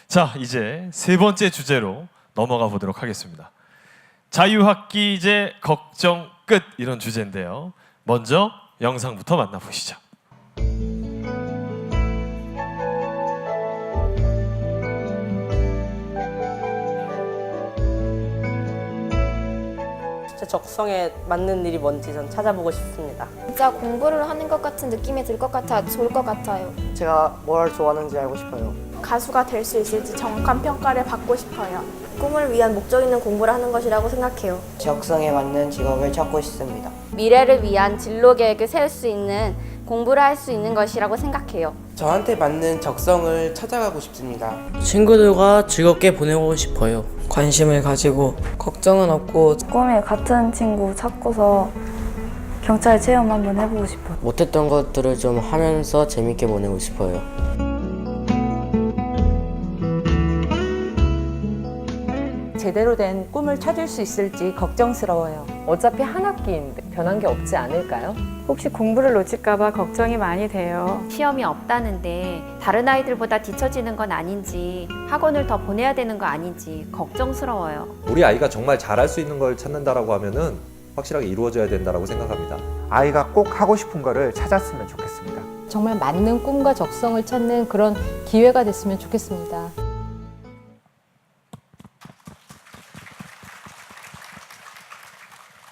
자, 이제 세 번째 주제로 넘어가 보도록 하겠습니다. 자유학기제 걱정 끝 이런 주제인데요. 먼저 영상부터 만나보시죠. 제 적성에 맞는 일이 뭔지 전 찾아보고 싶습니다. 진짜 공부를 하는 것 같은 느낌이 들 것 같아 좋을 것 같아요. 제가 뭘 좋아하는지 알고 싶어요. 가수가 될 수 있을지 정확한 평가를 받고 싶어요. 꿈을 위한 목적 있는 공부를 하는 것이라고 생각해요. 적성에 맞는 직업을 찾고 싶습니다. 미래를 위한 진로 계획을 세울 수 있는 공부를 할 수 있는 것이라고 생각해요. 저한테 맞는 적성을 찾아가고 싶습니다. 친구들과 즐겁게 보내고 싶어요. 관심을 가지고 걱정은 없고 꿈에 같은 친구 찾고서 경찰 체험 한번 해보고 싶어요. 못했던 것들을 좀 하면서 재밌게 보내고 싶어요. 제대로 된 꿈을 찾을 수 있을지 걱정스러워요. 어차피 한 학기인데 변한 게 없지 않을까요? 혹시 공부를 놓칠까봐 걱정이 많이 돼요. 시험이 없다는데 다른 아이들보다 뒤처지는 건 아닌지 학원을 더 보내야 되는 거 아닌지 걱정스러워요. 우리 아이가 정말 잘할 수 있는 걸 찾는다라고 하면은 확실하게 이루어져야 된다라고 생각합니다. 아이가 꼭 하고 싶은 거를 찾았으면 좋겠습니다. 정말 맞는 꿈과 적성을 찾는 그런 기회가 됐으면 좋겠습니다.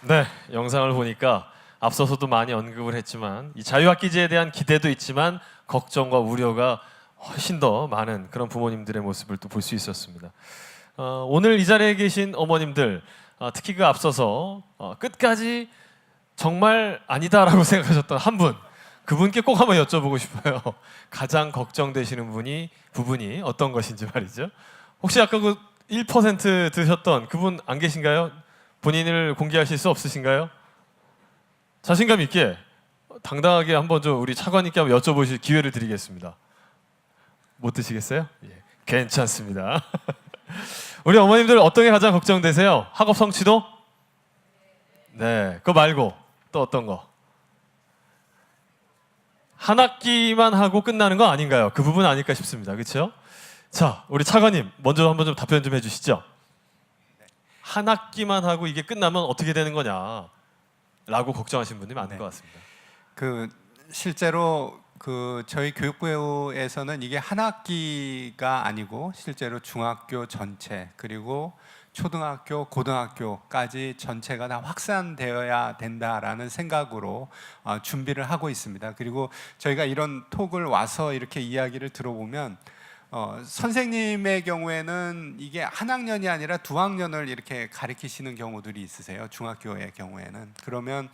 네, 영상을 보니까 앞서서도 많이 언급을 했지만 이 자유학기제에 대한 기대도 있지만 걱정과 우려가 훨씬 더 많은 그런 부모님들의 모습을 또 볼 수 있었습니다. 오늘 이 자리에 계신 어머님들 특히 그 앞서서 끝까지 정말 아니다라고 생각하셨던 한 분, 그분께 꼭 한번 여쭤보고 싶어요. 가장 걱정되시는 부분이 어떤 것인지 말이죠. 혹시 아까 그 1% 드셨던 그분 안 계신가요? 본인을 공개하실 수 없으신가요? 자신감 있게 당당하게 한번 좀 우리 차관님께 한번 여쭤보실 기회를 드리겠습니다. 못 드시겠어요? 예, 괜찮습니다. 우리 어머님들 어떤 게 가장 걱정되세요? 학업 성취도? 네, 그거 말고 또 어떤 거? 한 학기만 하고 끝나는 거 아닌가요? 그 부분 아닐까 싶습니다. 그렇죠? 자, 우리 차관님 먼저 한번 좀 답변 좀 해주시죠. 한 학기만 하고 이게 끝나면 어떻게 되는 거냐라고 걱정하시는 분들이 많은 것 같습니다. 실제로 저희 교육부에서는 이게 한 학기가 아니고 실제로 중학교 전체 그리고 초등학교, 고등학교까지 전체가 다 확산되어야 된다라는 생각으로 준비를 하고 있습니다. 그리고 저희가 이런 톡을 와서 이렇게 이야기를 들어보면 선생님의 경우에는 이게 한 학년이 아니라 두 학년을 이렇게 가르치시는 경우들이 있으세요. 중학교의 경우에는. 그러면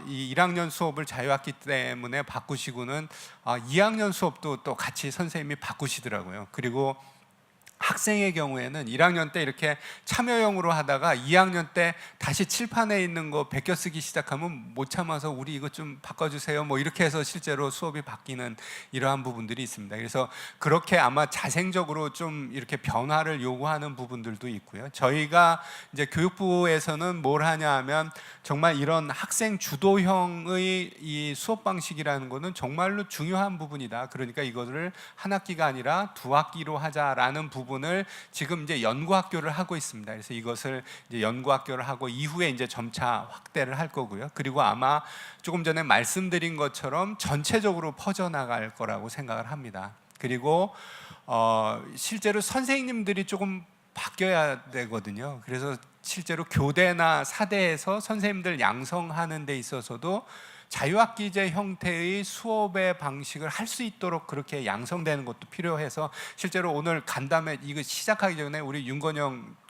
이 1학년 수업을 자유학기 때문에 바꾸시고는 2학년 수업도 또 같이 선생님이 바꾸시더라고요. 그리고 학생의 경우에는 1학년 때 이렇게 참여형으로 하다가 2학년 때 다시 칠판에 있는 거 베껴 쓰기 시작하면 못 참아서 우리 이거 좀 바꿔주세요 뭐 이렇게 해서 실제로 수업이 바뀌는 이러한 부분들이 있습니다. 그래서 그렇게 아마 자생적으로 좀 이렇게 변화를 요구하는 부분들도 있고요. 저희가 이제 교육부에서는 뭘 하냐 하면 정말 이런 학생 주도형의 이 수업 방식이라는 거는 정말로 중요한 부분이다. 그러니까 이거를 한 학기가 아니라 두 학기로 하자라는 부분을 지금 이제 연구학교를 하고 있습니다. 그래서 이것을 이제 연구학교를 하고 이후에 이제 점차 확대를 할 거고요. 그리고 아마 조금 전에 말씀드린 것처럼 전체적으로 퍼져나갈 거라고 생각을 합니다. 그리고 실제로 선생님들이 조금 바뀌어야 되거든요. 그래서 실제로 교대나 사대에서 선생님들 양성하는 데 있어서도 자유학기제 형태의 수업의 방식을 할 수 있도록 그렇게 양성되는 것도 필요해서 실제로 오늘 간담회 이거 시작하기 전에 우리 윤건영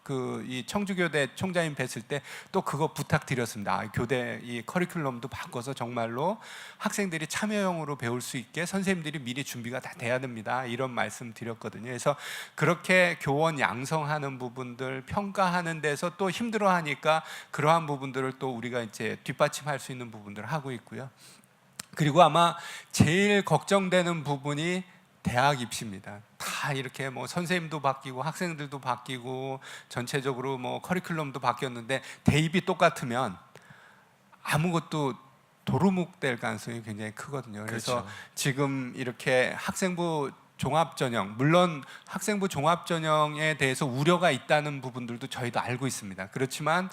이 청주교대 총장님 뵀을 때 또 그거 부탁드렸습니다. 교대 이 커리큘럼도 바꿔서 정말로 학생들이 참여형으로 배울 수 있게 선생님들이 미리 준비가 다 돼야 됩니다. 이런 말씀 드렸거든요. 그래서 그렇게 교원 양성하는 부분들 평가하는 데서 또 힘들어하니까 그러한 부분들을 또 우리가 이제 뒷받침할 수 있는 부분들을 하고 있고요. 그리고 아마 제일 걱정되는 부분이 대학 입시입니다. 다 이렇게 뭐 선생님도 바뀌고 학생들도 바뀌고 전체적으로 뭐 커리큘럼도 바뀌었는데 대입이 똑같으면 아무것도 도루묵 될 가능성이 굉장히 크거든요. 그래서 그렇죠. 지금 이렇게 학생부 종합전형, 물론 학생부 종합전형에 대해서 우려가 있다는 부분들도 저희도 알고 있습니다. 그렇지만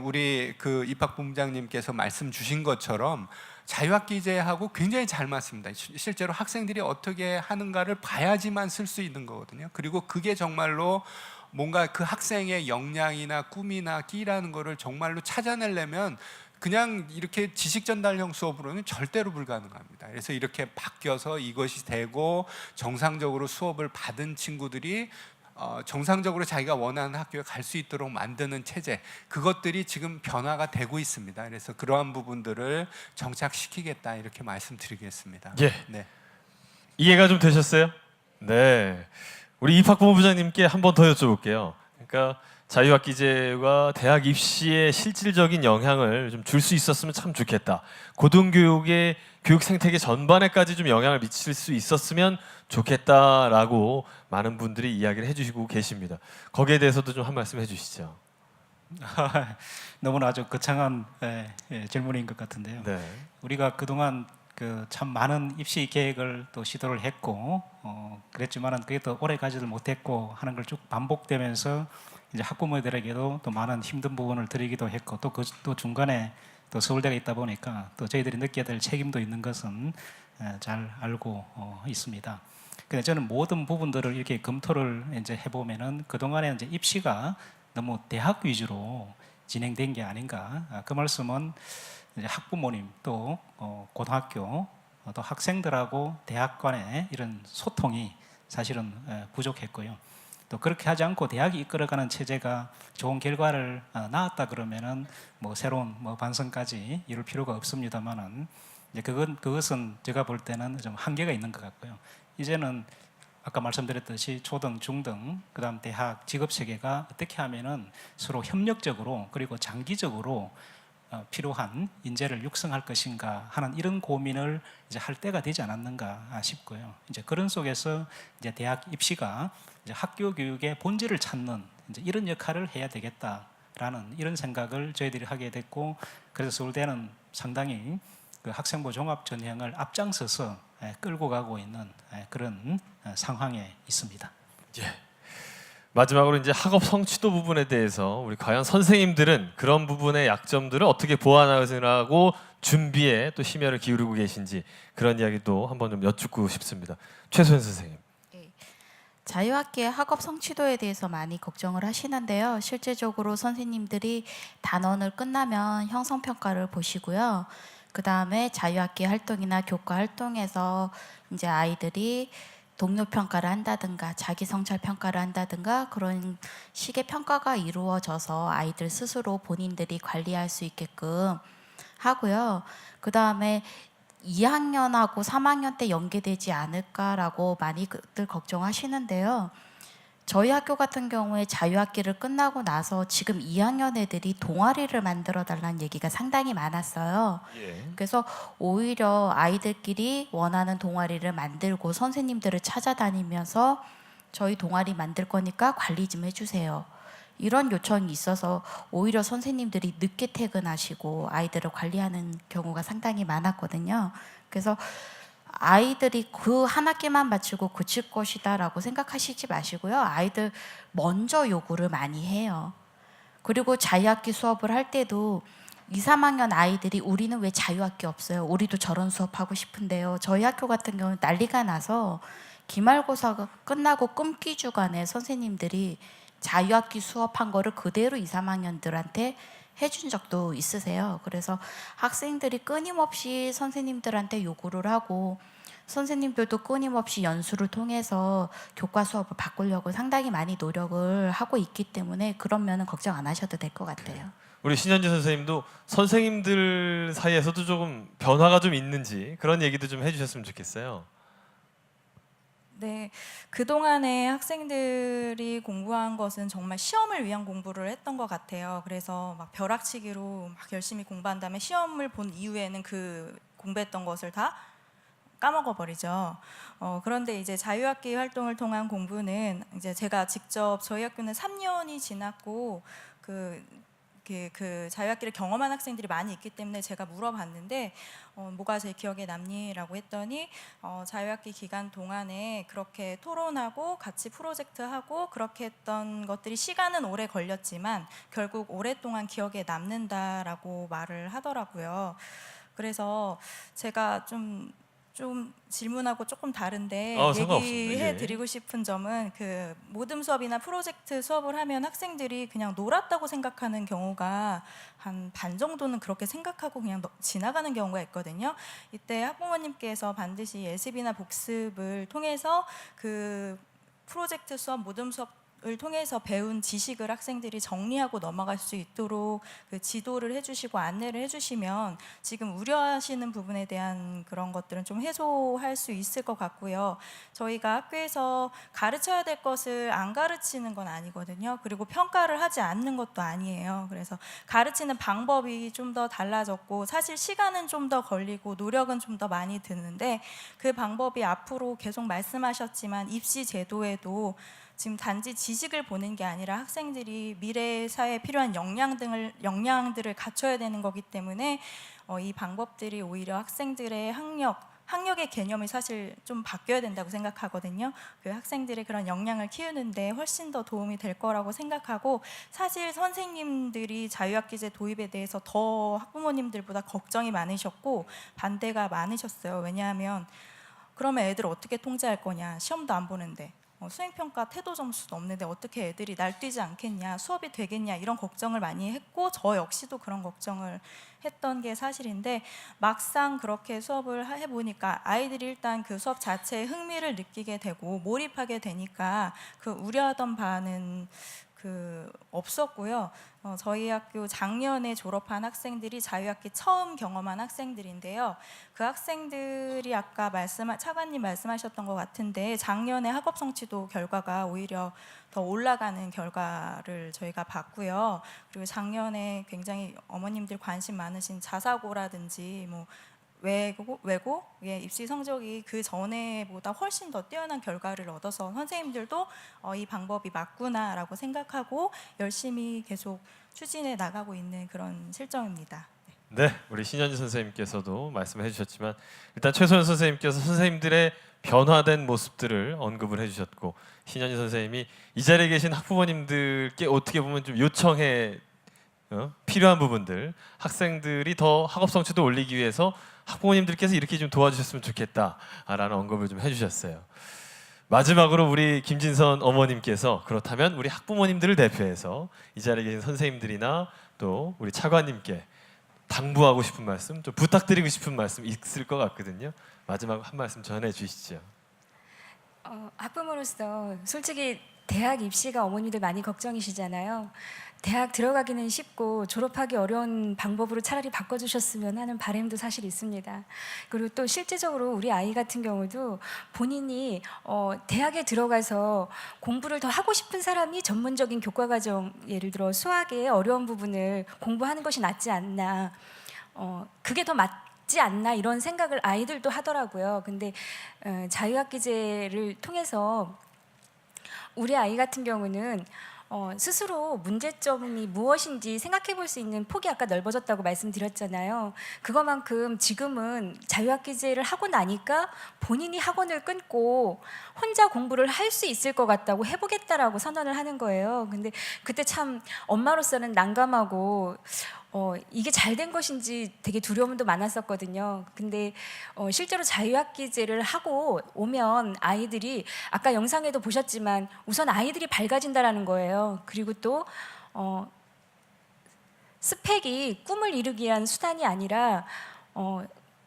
우리 그 입학본부장님께서 말씀 주신 것처럼 자유학기제하고 굉장히 잘 맞습니다. 실제로 학생들이 어떻게 하는가를 봐야지만 쓸 수 있는 거거든요. 그리고 그게 정말로 뭔가 그 학생의 역량이나 꿈이나 끼라는 거를 정말로 찾아내려면 그냥 이렇게 지식 전달형 수업으로는 절대로 불가능합니다. 그래서 이렇게 바뀌어서 이것이 되고 정상적으로 수업을 받은 친구들이 정상적으로 자기가 원하는 학교에 갈 수 있도록 만드는 체제, 그것들이 지금 변화가 되고 있습니다. 그래서 그러한 부분들을 정착시키겠다 이렇게 말씀드리겠습니다. 예. 네. 이해가 좀 되셨어요? 네. 우리 입학본부장님께 한 번 더 여쭤볼게요. 그러니까 자유학기제가 대학 입시에 실질적인 영향을 좀 줄 수 있었으면 참 좋겠다. 고등교육의 교육 생태계 전반에까지 좀 영향을 미칠 수 있었으면 좋겠다라고 많은 분들이 이야기를 해주시고 계십니다. 거기에 대해서도 좀 한 말씀 해주시죠. 너무나 아주 거창한 질문인 것 같은데요. 네. 우리가 그동안 참 많은 입시 계획을 또 시도를 했고 그랬지만은 그게 또 오래 가지를 못했고 하는 걸 쭉 반복되면서 이제 학부모들에게도 또 많은 힘든 부분을 드리기도 했고 또 중간에 또 서울대가 있다 보니까 또 저희들이 느껴야 될 책임도 있는 것은 잘 알고 있습니다. 근데 저는 모든 부분들을 이렇게 검토를 이제 해보면은 그동안에 이제 입시가 너무 대학 위주로 진행된 게 아닌가. 그 말씀은 이제 학부모님 또 고등학교 또 학생들하고 대학 간의 이런 소통이 사실은 부족했고요. 또 그렇게 하지 않고 대학이 이끌어가는 체제가 좋은 결과를 낳았다 그러면은 뭐 새로운 반성까지 이룰 필요가 없습니다만은 이제 그것은 제가 볼 때는 좀 한계가 있는 것 같고요. 이제는 아까 말씀드렸듯이 초등, 중등, 그다음 대학, 직업 체계가 어떻게 하면은 서로 협력적으로 그리고 장기적으로 필요한 인재를 육성할 것인가 하는 이런 고민을 이제 할 때가 되지 않았는가 싶고요. 이제 그런 속에서 이제 대학 입시가 이제 학교 교육의 본질을 찾는 이제 이런 역할을 해야 되겠다라는 이런 생각을 저희들이 하게 됐고, 그래서 서울대는 상당히 그 학생부 종합 전형을 앞장서서 끌고 가고 있는 그런 상황에 있습니다. 예. 마지막으로 이제 학업 성취도 부분에 대해서 우리 과연 선생님들은 그런 부분의 약점들을 어떻게 보완하느라고 준비에 또 심혈을 기울이고 계신지 그런 이야기도 한번 좀 여쭙고 싶습니다. 최소연 선생님. 자유학기의 학업 성취도에 대해서 많이 걱정을 하시는데요. 실제적으로 선생님들이 단원을 끝나면 형성평가를 보시고요. 그 다음에 자유학기 활동이나 교과 활동에서 이제 아이들이 동료 평가를 한다든가 자기 성찰 평가를 한다든가 그런 식의 평가가 이루어져서 아이들 스스로 본인들이 관리할 수 있게끔 하고요. 그 다음에 2학년하고 3학년 때 연계되지 않을까라고 많이들 걱정하시는데요. 저희 학교 같은 경우에 자유학기를 끝나고 나서 지금 2학년 애들이 동아리를 만들어 달라는 얘기가 상당히 많았어요. 그래서 오히려 아이들끼리 원하는 동아리를 만들고 선생님들을 찾아다니면서 저희 동아리 만들 거니까 관리 좀 해주세요. 이런 요청이 있어서 오히려 선생님들이 늦게 퇴근하시고 아이들을 관리하는 경우가 상당히 많았거든요. 그래서 아이들이 그 한 학기만 마치고 그칠 것이다라고 생각하시지 마시고요. 아이들 먼저 요구를 많이 해요. 그리고 자유학기 수업을 할 때도 2, 3학년 아이들이 우리는 왜 자유학기 없어요? 우리도 저런 수업하고 싶은데요. 저희 학교 같은 경우는 난리가 나서 기말고사가 끝나고 끊기 주간에 선생님들이 자유학기 수업한 거를 그대로 2, 3학년들한테 해준 적도 있으세요. 그래서 학생들이 끊임없이 선생님들한테 요구를 하고 선생님들도 끊임없이 연수를 통해서 교과 수업을 바꾸려고 상당히 많이 노력을 하고 있기 때문에 그런 면은 걱정 안 하셔도 될 것 같아요. 우리 신현지 선생님도 선생님들 사이에서도 조금 변화가 좀 있는지 그런 얘기도 좀 해주셨으면 좋겠어요. 네, 그동안에 학생들이 공부한 것은 정말 시험을 위한 공부를 했던 것 같아요. 그래서 막 벼락치기로 막 열심히 공부한 다음에 시험을 본 이후에는 그 공부했던 것을 다 까먹어버리죠. 그런데 이제 자유학기 활동을 통한 공부는 이제 제가 직접 저희 학교는 3년이 지났고 그 이렇게 그 자유학기를 경험한 학생들이 많이 있기 때문에 제가 물어봤는데 뭐가 제일 기억에 남니라고 했더니 자유학기 기간 동안에 그렇게 토론하고 같이 프로젝트하고 그렇게 했던 것들이 시간은 오래 걸렸지만 결국 오랫동안 기억에 남는다라고 말을 하더라고요. 그래서 제가 좀 질문하고 조금 다른데 얘기해 드리고 싶은 점은 그 모듬 수업이나 프로젝트 수업을 하면 학생들이 그냥 놀았다고 생각하는 경우가 한 반 정도는 그렇게 생각하고 그냥 지나가는 경우가 있거든요. 이때 학부모님께서 반드시 예습이나 복습을 통해서 그 프로젝트 수업, 모듬 수업 을 통해서 배운 지식을 학생들이 정리하고 넘어갈 수 있도록 그 지도를 해주시고 안내를 해주시면 지금 우려하시는 부분에 대한 그런 것들은 좀 해소할 수 있을 것 같고요. 저희가 학교에서 가르쳐야 될 것을 안 가르치는 건 아니거든요. 그리고 평가를 하지 않는 것도 아니에요. 그래서 가르치는 방법이 좀 더 달라졌고 사실 시간은 좀 더 걸리고 노력은 좀 더 많이 드는데 그 방법이 앞으로 계속 말씀하셨지만 입시 제도에도 지금 단지 지식을 보는 게 아니라 학생들이 미래 사회에 필요한 역량들을 갖춰야 되는 거기 때문에 이 방법들이 오히려 학생들의 학력의 개념이 사실 좀 바뀌어야 된다고 생각하거든요. 그 학생들의 그런 역량을 키우는데 훨씬 더 도움이 될 거라고 생각하고 사실 선생님들이 자유학기제 도입에 대해서 더 학부모님들보다 걱정이 많으셨고 반대가 많으셨어요. 왜냐하면 그러면 애들 어떻게 통제할 거냐, 시험도 안 보는데 수행평가 태도 점수도 없는데 어떻게 애들이 날뛰지 않겠냐, 수업이 되겠냐 이런 걱정을 많이 했고 저 역시도 그런 걱정을 했던 게 사실인데 막상 그렇게 수업을 해보니까 아이들이 일단 그 수업 자체에 흥미를 느끼게 되고 몰입하게 되니까 그 우려하던 바는 없었고요. 저희 학교 작년에 졸업한 학생들이 자유학기 처음 경험한 학생들인데요. 그 학생들이 아까 차관님 말씀하셨던 것 같은데 작년에 학업 성취도 결과가 오히려 더 올라가는 결과를 저희가 봤고요. 그리고 작년에 굉장히 어머님들 관심 많으신 자사고라든지 외고의 입시 성적이 그 전에보다 훨씬 더 뛰어난 결과를 얻어서 선생님들도 이 방법이 맞구나라고 생각하고 열심히 계속 추진해 나가고 있는 그런 실정입니다. 네, 우리 신현지 선생님께서도 말씀해 주셨지만 일단 최소연 선생님께서 선생님들의 변화된 모습들을 언급을 해주셨고 신현지 선생님이 이 자리에 계신 학부모님들께 어떻게 보면 좀 요청해 필요한 부분들 학생들이 더 학업 성취도 올리기 위해서 학부모님들께서 이렇게 좀 도와주셨으면 좋겠다라는 언급을 좀 해주셨어요. 마지막으로 우리 김진선 어머님께서 그렇다면 우리 학부모님들을 대표해서 이 자리에 계신 선생님들이나 또 우리 차관님께 당부하고 싶은 말씀, 좀 부탁드리고 싶은 말씀 있을 것 같거든요. 마지막 한 말씀 전해 주시죠. 학부모로서 솔직히 대학 입시가 어머니들 많이 걱정이시잖아요. 대학 들어가기는 쉽고 졸업하기 어려운 방법으로 차라리 바꿔주셨으면 하는 바람도 사실 있습니다. 그리고 또 실제적으로 우리 아이 같은 경우도 본인이 대학에 들어가서 공부를 더 하고 싶은 사람이 전문적인 교과과정, 예를 들어 수학의 어려운 부분을 공부하는 것이 낫지 않나, 그게 더 맞지 않나 이런 생각을 아이들도 하더라고요. 근데 자유학기제를 통해서 우리 아이 같은 경우는 스스로 문제점이 무엇인지 생각해 볼 수 있는 폭이 아까 넓어졌다고 말씀드렸잖아요. 그것만큼 지금은 자유학기제를 하고 나니까 본인이 학원을 끊고 혼자 공부를 할 수 있을 것 같다고 해보겠다라고 선언을 하는 거예요. 근데 그때 참 엄마로서는 난감하고 이게 잘 된 것인지 되게 두려움도 많았었거든요. 근데 실제로 자유학기제를 하고 오면 아이들이 아까 영상에도 보셨지만 우선 아이들이 밝아진다라는 거예요. 그리고 또 스펙이 꿈을 이루기 위한 수단이 아니라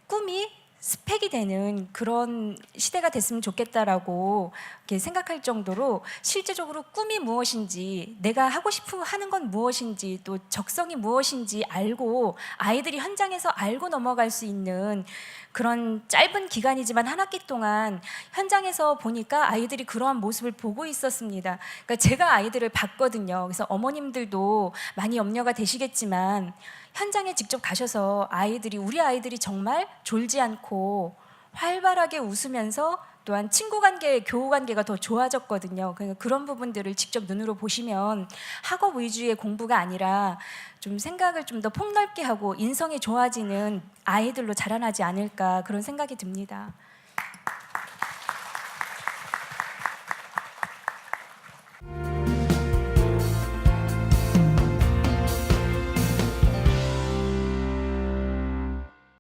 꿈이 스펙이 되는 그런 시대가 됐으면 좋겠다라고 이렇게 생각할 정도로 실제적으로 꿈이 무엇인지, 내가 하고 싶은 하는 건 무엇인지, 또 적성이 무엇인지 알고 아이들이 현장에서 알고 넘어갈 수 있는 그런 짧은 기간이지만 한 학기 동안 현장에서 보니까 아이들이 그러한 모습을 보고 있었습니다. 그러니까 제가 아이들을 봤거든요. 그래서 어머님들도 많이 염려가 되시겠지만 현장에 직접 가셔서 우리 아이들이 정말 졸지 않고 활발하게 웃으면서 또한 친구 관계, 교우 관계가 더 좋아졌거든요. 그러니까 그런 부분들을 직접 눈으로 보시면 학업 위주의 공부가 아니라 좀 생각을 좀 더 폭넓게 하고 인성이 좋아지는 아이들로 자라나지 않을까 그런 생각이 듭니다.